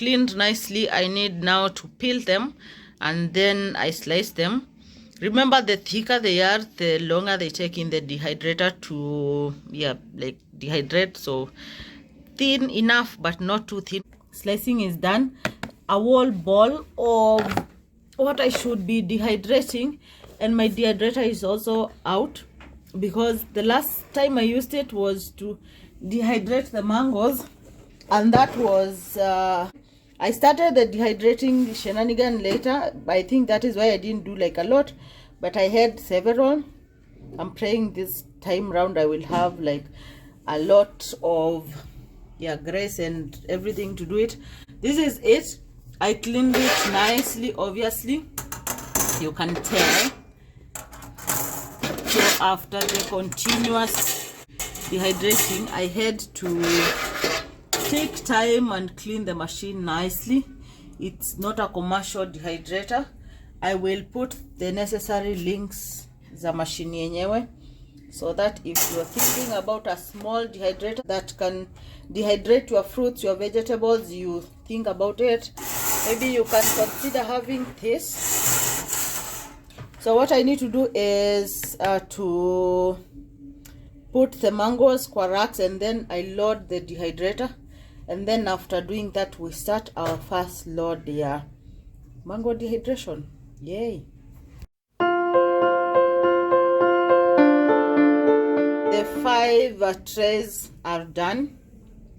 cleaned nicely. I need now to peel them, and then I slice them. Remember, the thicker they are, the longer they take in the dehydrator to like dehydrate. So thin enough but not too thin. Slicing is done. A whole bowl of what I should be dehydrating, and my dehydrator is also out because the last time I used it was to dehydrate the mangoes, and that was I started the dehydrating shenanigan later. I think that is why I didn't do like a lot, but I had several. I'm praying this time round I will have like a lot of grace and everything to do it. This is it. I cleaned it nicely, obviously you can tell. So after the continuous dehydrating, I had to take time and clean the machine nicely. It's not a commercial dehydrator. I will put the necessary links za machine yenyewe, so that if you're thinking about a small dehydrator that can dehydrate your fruits, your vegetables, you think about it, maybe you can consider having this. So what I need to do is to put the mangoes kwa racks, and then I load the dehydrator, and then after doing that we start our first load mango dehydration. Yay. The 5 trays are done,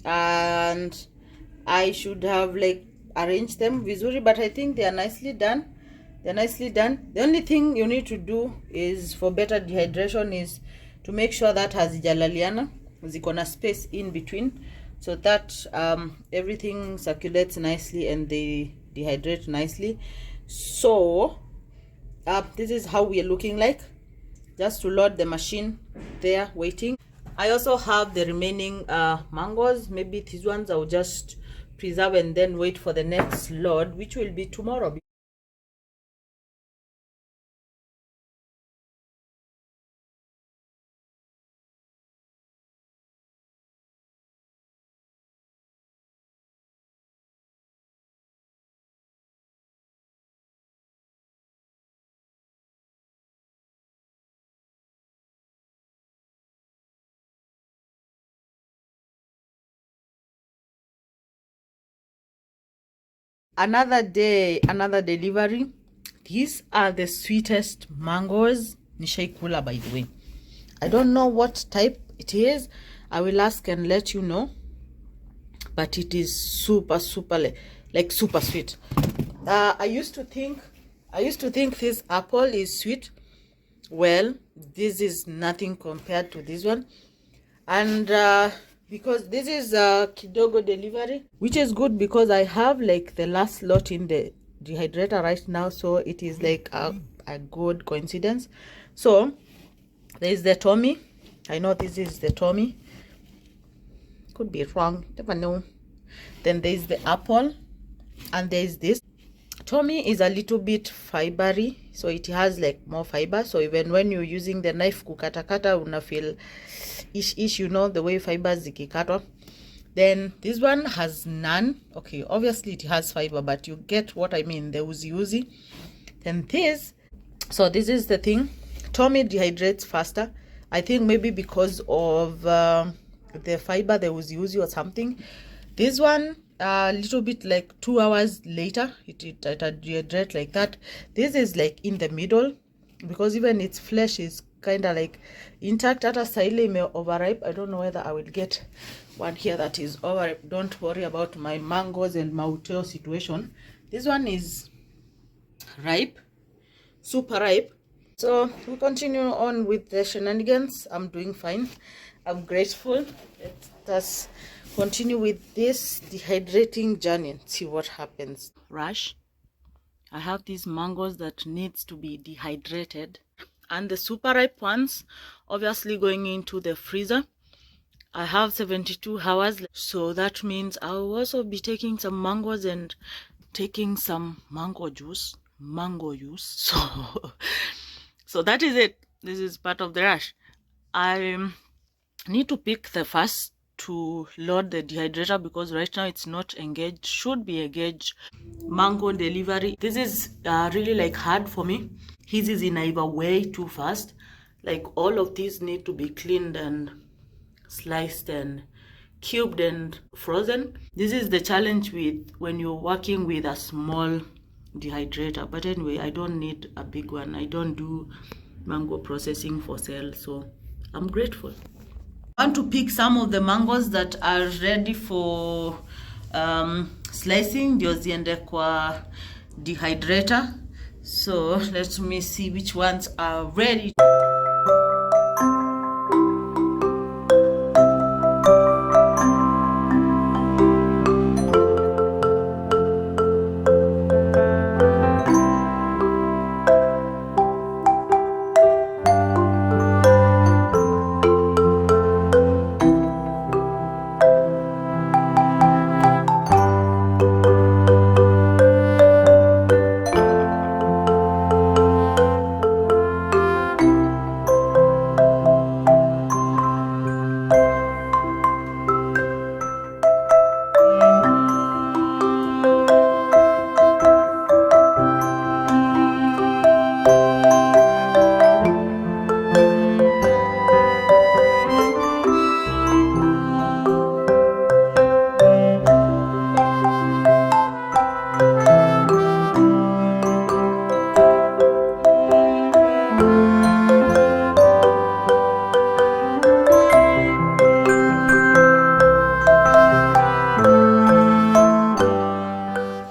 and I should have like arranged them vizuri, but I think they are nicely done. They're nicely done. The only thing you need to do is, for better dehydration, is to make sure that hazijalaliana, zikona space in between, so that everything circulates nicely and they dehydrate nicely. So this is how we are looking like, just to load the machine there waiting. I also have the remaining mangoes. Maybe these ones I'll just preserve and then wait for the next load, which will be tomorrow. Another day, another delivery. These are the sweetest mangoes nishaikula, by the way. I don't know what type it is. I will ask and let you know, but it is super like super sweet. I used to think this apple is sweet. Well, this is nothing compared to this one. And because this is a kidogo delivery, which is good because I have like the last lot in the dehydrator right now, so it is like a good coincidence. So there is the Tommy. I know this is the Tommy, could be wrong, never know. Then there is the apple, and there is this. Tommy is a little bit fibery, so it has like more fiber, so even when you're using the knife kukatakata una feel ish, you know, the way fibers zikikatwa. Then this one has none. Okay, obviously it has fiber, but you get what I mean, the uzi. Then this, so this is the thing. Tommy dehydrates faster, I think maybe because of the fiber, the uzi or something. This one a little bit like 2 hours later it dehydrates like that. This is like in the middle, because even its flesh is kind of like intact. Hata saile may overripe. I don't know whether I will get one here that is overripe. Don't worry about my mangoes and mauteo situation. This one is ripe, super ripe. So we continue on with the shenanigans. I'm doing fine, I'm grateful. Let us continue with this dehydrating journey and see what happens. Rush. I have these mangoes that needs to be dehydrated, and the super ripe ones obviously going into the freezer. I have 72 hours, so that means I'll also be taking some mangoes and taking some mango juice. So that is it. This is part of the rush. I need to pick the first to load the dehydrator because right now it's not engaged. Should be engaged. Mango delivery. This is really like hard for me. His is in way too fast. Like all of these need to be cleaned and sliced and cubed and frozen. This is the challenge with when you're working with a small dehydrator. But anyway, I don't need a big one. I don't do mango processing for sale, so I'm grateful. I want to pick some of the mangoes that are ready for slicing ndio ziende kwa dehydrator. So let me see which ones are ready.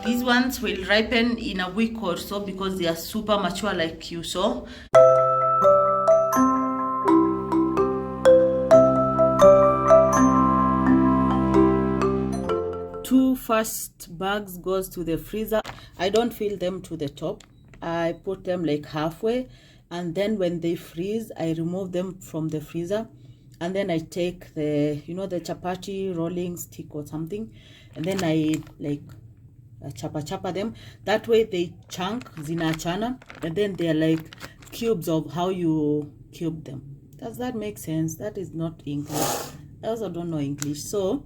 These ones will ripen in a week or so because they are super mature like you saw. Two first bags goes to the freezer. I don't fill them to the top. I put them like halfway, and then when they freeze, I remove them from the freezer, and then I take the the chapati rolling stick or something, and then I like chapa them. That way they chunk zinachana, and then they're like cubes of how you cube them. Does that make sense? That is not English. I also don't know English. So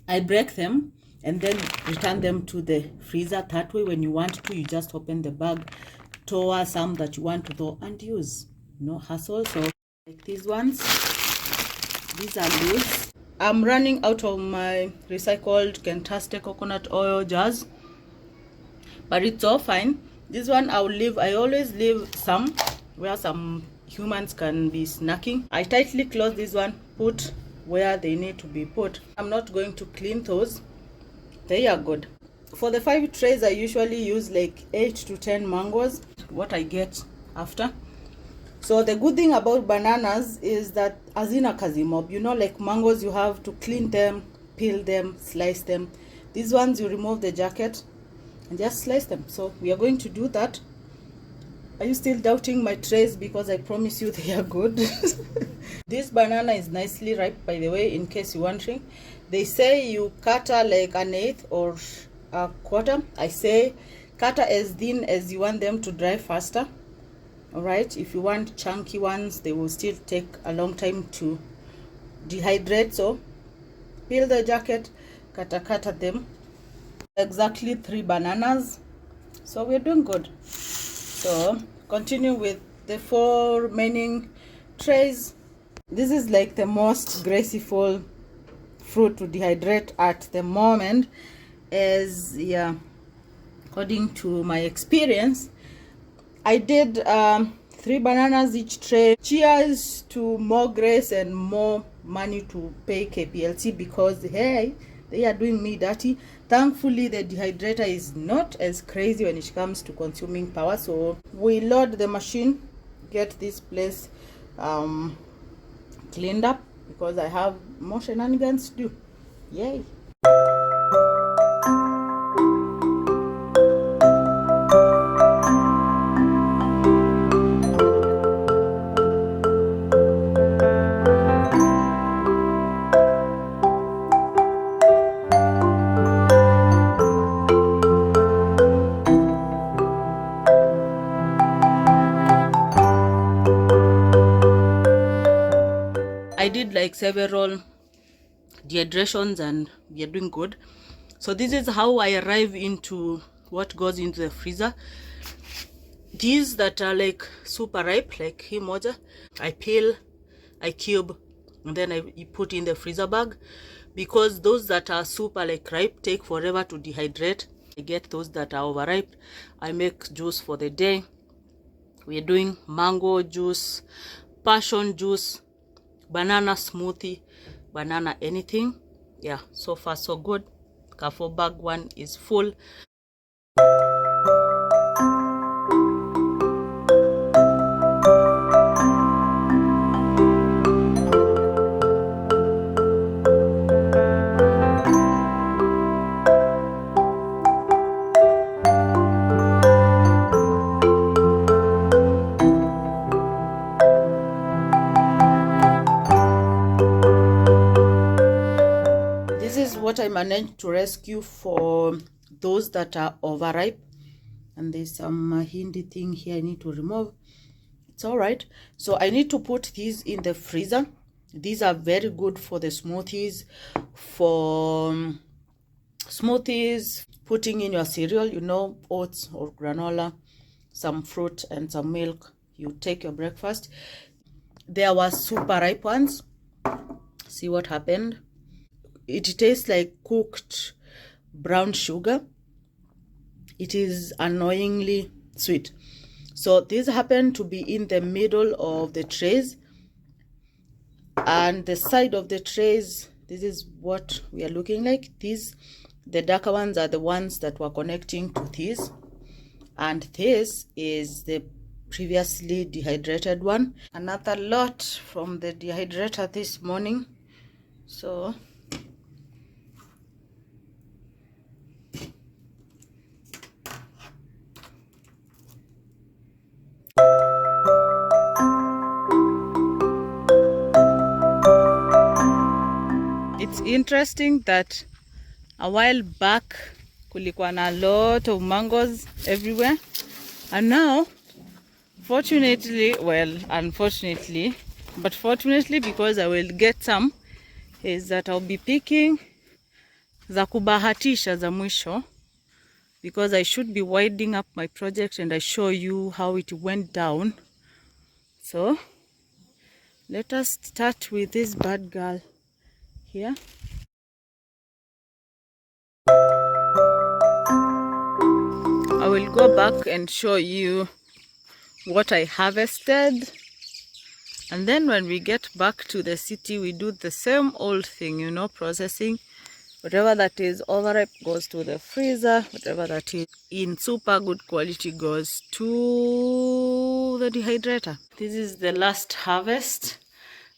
I break them and then return them to the freezer. That way when you want to, you just open the bag, tower some that you want to throw and use. No hassle. So like these ones, these are loose. I'm running out of my recycled Kentaste coconut oil jars, but it's all fine. This one I'll leave. I always leave some where some humans can be snacking. I tightly close this one, put where they need to be put. I'm not going to clean those. They are good. For the 5 trays, I usually use like 8 to 10 mangoes, what I get after. So the good thing about bananas is that azina kazimob, like mangoes, you have to clean them, peel them, slice them. These ones you remove the jacket and just slice them. So we are going to do that. Are you still doubting my trays? Because I promise you they are good. This banana is nicely ripe, by the way, in case you're wondering. They say you cut her like an eighth or a quarter. I say cut her as thin as you want them to dry faster. Alright, if you want chunky ones, they will still take a long time to dehydrate. So peel the jacket, cut them. Exactly 3 bananas. So we're doing good. So continue with the 4 remaining trays. This is like the most graceful fruit to dehydrate at the moment, as according to my experience. I did 3 bananas each tray. Cheers to more grace and more money to pay KPLC, because hey, they are doing me dirty. Thankfully the dehydrator is not as crazy when it comes to consuming power. So we load the machine, get this place cleaned up, because I have more shenanigans to do. Yay. I did like several dehydrations, and we are doing good. So this is how I arrive into what goes into the freezer. These that are like super ripe, like himoja, I peel, I cube, and then I put in the freezer bag, because those that are super like ripe take forever to dehydrate. I get those that are overripe, I make juice for the day. We're doing mango juice, passion juice, banana smoothie, banana anything. Yeah, so far so good. Carrefour bag one is full. This is what I managed to rescue for those that are overripe. And there's some handy thing here I need to remove. It's all right. So I need to put these in the freezer. These are very good for the smoothies, for smoothies, putting in your cereal, you know, oats or granola, some fruit and some milk. You take your breakfast. There were super ripe ones. See what happened? It tastes like cooked brown sugar. It is annoyingly sweet. So these happen to be in the middle of the trays, and the side of the trays, this is what we are looking like. These, the darker ones, are the ones that were connecting to these, and this is the previously dehydrated one. Another lot from the dehydrator this morning. So it's interesting that a while back kulikuwa na a lot of mangoes everywhere, and now fortunately, well, unfortunately, but fortunately, because I will get some, is that I'll be picking za kubahatisha za mwisho, because I should be winding up my project and I show you how it went down. So let us start with this bad girl here. I will go back and show you what I harvested, and then when we get back to the city, we do the same old thing, you know, processing. Whatever that is overripe goes to the freezer. Whatever that is in super good quality goes to the dehydrator. This is the last harvest.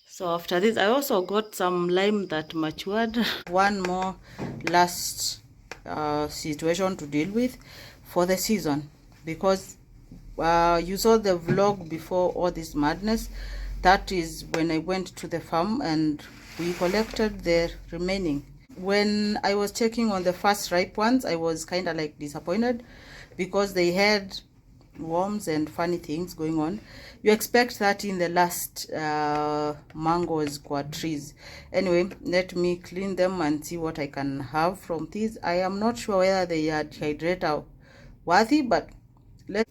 So after this, I also got some lime that matured. One more last situation to deal with for the season, because you saw the vlog before all this madness. That is when I went to the farm and we collected the remaining. When I was checking on the first ripe ones, I was kind of like disappointed because they had worms and funny things going on. You expect that in the last mangoes qua trees. Anyway, let me clean them and see what I can have from these. I am not sure whether they are dehydrator worthy, but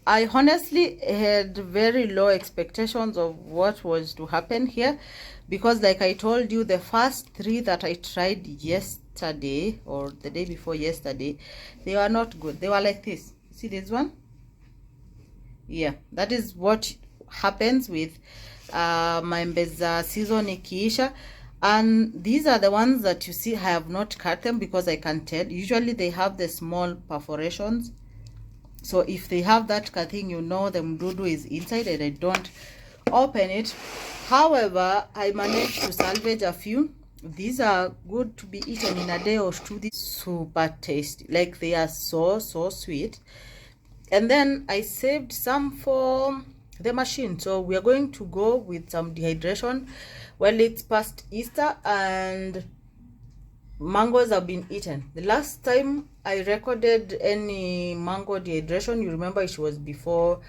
I honestly had very low expectations of what was to happen here, because like I told you, the first three that I tried yesterday or the day before yesterday, they were not good. They were like this. See this one? Yeah, that is what happens with maembeza season ikiisha. And these are the ones that you see I have not cut them because I can tell. Usually they have the small perforations. So if they have that thing, you know the mdudu is inside, and I don't open it. However, I managed to salvage a few. These are good to be eaten in a day or two. These super tasty, like they are so sweet. And then I saved some for the machine. So we are going to go with some dehydration. Well, it's past Easter and mangoes have been eaten. The last time I recorded any mango dehydration, you remember, it was before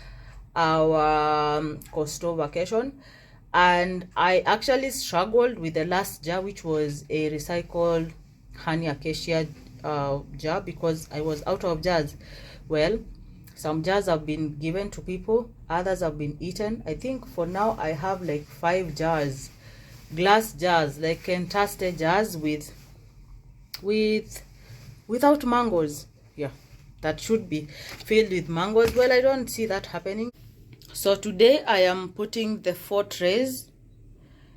our Coastal vacation, And I actually struggled with the last jar, which was a recycled honey acacia jar, because I was out of jars. Well, some jars have been given to people, others have been eaten. I think for now I have like 5 jars, glass jars, like entrusted jars without mangoes. Yeah, that should be filled with mangoes. Well, I don't see that happening. So today I am putting the 4 trays,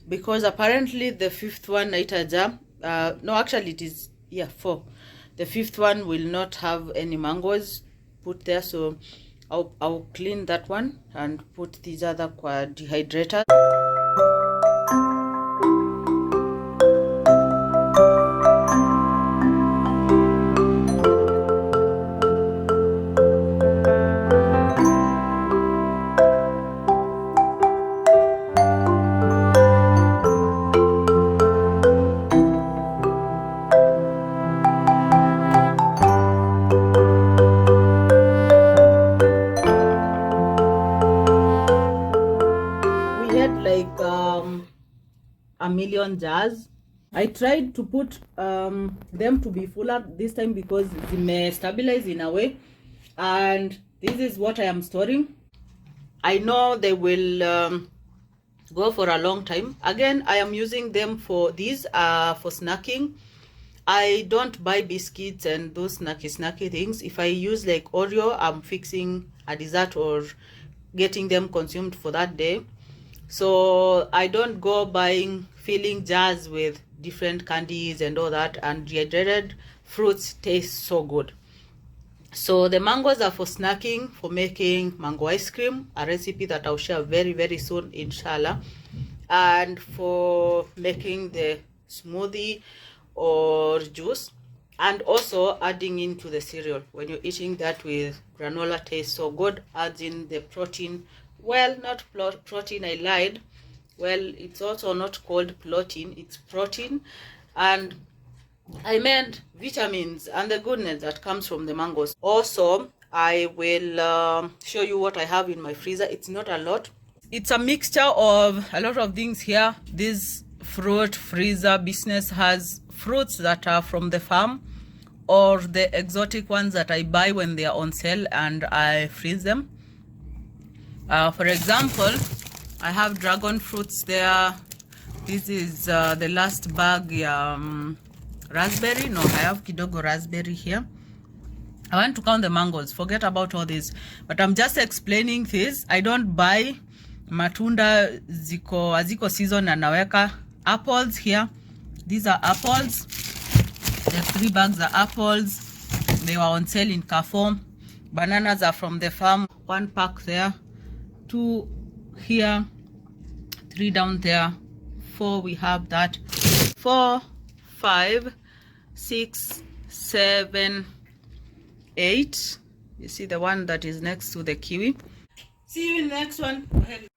because apparently the 5th one naita jar, no, actually it is, yeah, 4. The 5th one will not have any mangoes put there, so I'll clean that one and put these other dehydrators. We had like a million jars. I tried to put them to be fuller this time because they may stabilize in a way, and this is what I am storing. I know they will go for a long time. Again, I am using them for these for snacking. I don't buy biscuits and those snacky things. If I use like Oreo, I'm fixing a dessert or getting them consumed for that day. So I don't go buying filling jars with different candies and all that, and dehydrated fruits taste so good. So the mangoes are for snacking, for making mango ice cream, a recipe that I'll share very soon, inshallah, and for making the smoothie or juice, and also adding into the cereal. When you're eating that with granola, tastes so good. Adds in the protein. Well, not protein, I lied. Well, it's also not called protein, it's protein. And I meant vitamins and the goodness that comes from the mangoes. Also, I will show you what I have in my freezer. It's not a lot. It's a mixture of a lot of things here. This fruit freezer business has fruits that are from the farm, or the exotic ones that I buy when they are on sale and I freeze them. For example, I have dragon fruits there. This is the last bag, raspberry. No, I have kidogo raspberry here. I want to count the mangoes. Forget about all this. But I'm just explaining this. I don't buy matunda aziko season and naweka. Apples here. These are apples. The 3 bags are apples. They were on sale in Carrefour. Bananas are from the farm. 1 pack there. 2 here. 3 down there. 4, we have that. 4, 5, 6, 7, 8. You see the one that is next to the kiwi. See you in the next one. Go ahead.